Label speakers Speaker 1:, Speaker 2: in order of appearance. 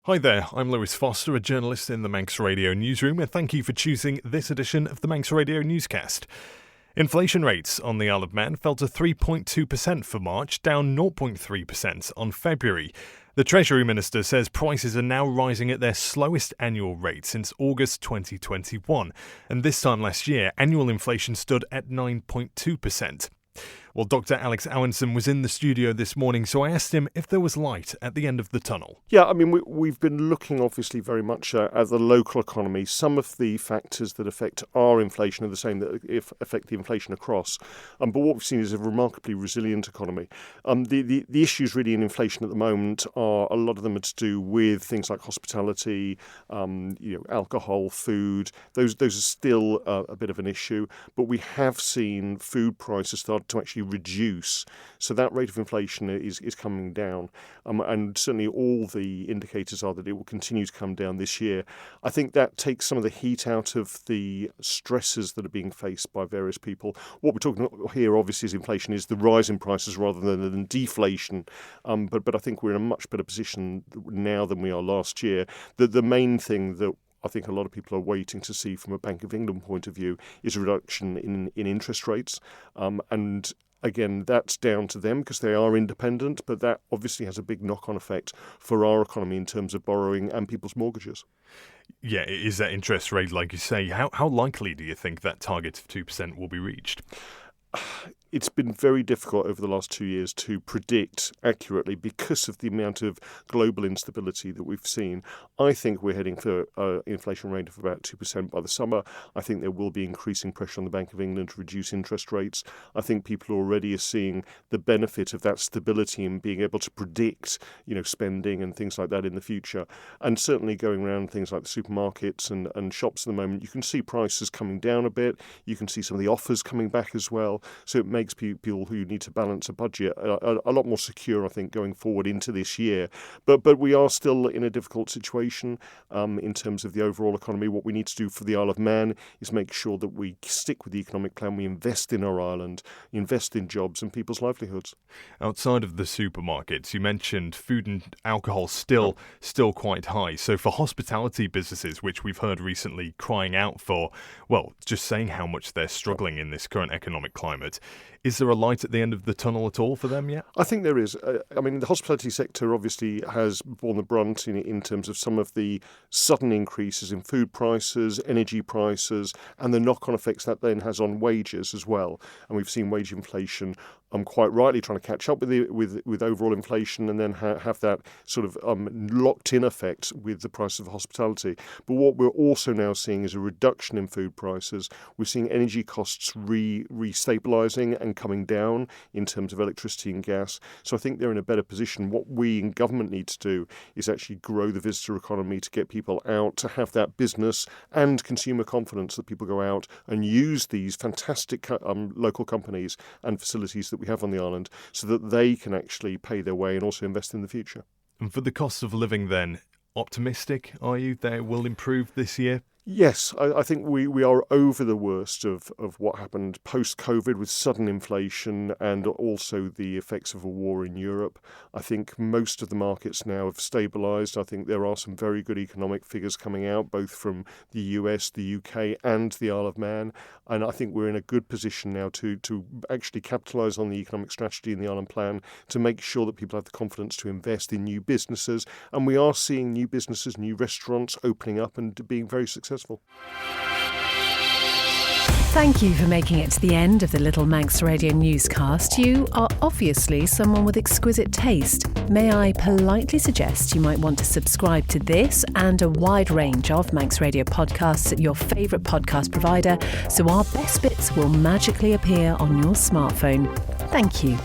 Speaker 1: Hi there, I'm Lewis Foster, a journalist in the Manx Radio newsroom, and thank you for choosing this edition of the Manx Radio newscast. Inflation rates on the Isle of Man fell to 3.2% for March, down 0.3% on February. The Treasury Minister says prices are now rising at their slowest annual rate since August 2021, and this time last year, annual inflation stood at 9.2%. Well, Dr. Alex Allinson was in the studio this morning, so I asked him if there was light at the end of the tunnel.
Speaker 2: Yeah, I mean, we've been looking obviously very much at the local economy. Some of the factors that affect our inflation are the same that affect the inflation across. But what we've seen is a remarkably resilient economy. The issues really in inflation at the moment are, a lot of them are to do with things like hospitality, alcohol, food. Those are still a bit of an issue. But we have seen food prices start to actually reduce. So that rate of inflation is coming down. And certainly all the indicators are that it will continue to come down this year. I think that takes some of the heat out of the stresses that are being faced by various people. What we're talking about here, obviously, is inflation, is the rise in prices rather than deflation. But I think we're in a much better position now than we are last year. The main thing that I think a lot of people are waiting to see from a Bank of England point of view is a reduction in interest rates. And again, that's down to them because they are independent, but that obviously has a big knock-on effect for our economy in terms of borrowing and people's mortgages.
Speaker 1: Yeah, is that interest rate, like you say, how likely do you think that target of 2% will be reached?
Speaker 2: It's been very difficult over the last 2 years to predict accurately because of the amount of global instability that we've seen. I think we're heading for an inflation rate of about 2% by the summer. I think there will be increasing pressure on the Bank of England to reduce interest rates. I think people already are seeing the benefit of that stability and being able to predict, spending and things like that in the future. And certainly going around things like the supermarkets and shops at the moment, you can see prices coming down a bit. You can see some of the offers coming back as well. So it makes people who need to balance a budget a lot more secure, I think, going forward into this year. But we are still in a difficult situation in terms of the overall economy. What we need to do for the Isle of Man is make sure that we stick with the economic plan. We invest in our island, invest in jobs and people's livelihoods.
Speaker 1: Outside of the supermarkets, you mentioned food and alcohol still quite high. So for hospitality businesses, which we've heard recently crying out for, well, just saying how much they're struggling in this current economic climate, is there a light at the end of the tunnel at all for them yet?
Speaker 2: I think there is. The hospitality sector obviously has borne the brunt in terms of some of the sudden increases in food prices, energy prices, and the knock-on effects that then has on wages as well. And we've seen wage inflation quite rightly trying to catch up with overall inflation and then have that sort of locked-in effect with the price of hospitality. But what we're also now seeing is a reduction in food prices. We're seeing energy costs re-stabilising and coming down in terms of electricity and gas. So I think they're in a better position. What we in government need to do is actually grow the visitor economy to get people out, to have that business and consumer confidence that people go out and use these fantastic local companies and facilities that we have on the island so that they can actually pay their way and also invest in the future.
Speaker 1: And for the cost of living then, optimistic are you they will improve this year?
Speaker 2: Yes, I think we are over the worst of what happened post-COVID with sudden inflation and also the effects of a war in Europe. I think most of the markets now have stabilised. I think there are some very good economic figures coming out, both from the US, the UK and the Isle of Man. And I think we're in a good position now to actually capitalise on the economic strategy in the Island Plan to make sure that people have the confidence to invest in new businesses. And we are seeing new businesses, new restaurants opening up and being very successful.
Speaker 3: Thank you for making it to the end of the Little Manx Radio newscast. You are obviously someone with exquisite taste. May I politely suggest you might want to subscribe to this and a wide range of Manx Radio podcasts at your favourite podcast provider so our best bits will magically appear on your smartphone. Thank you.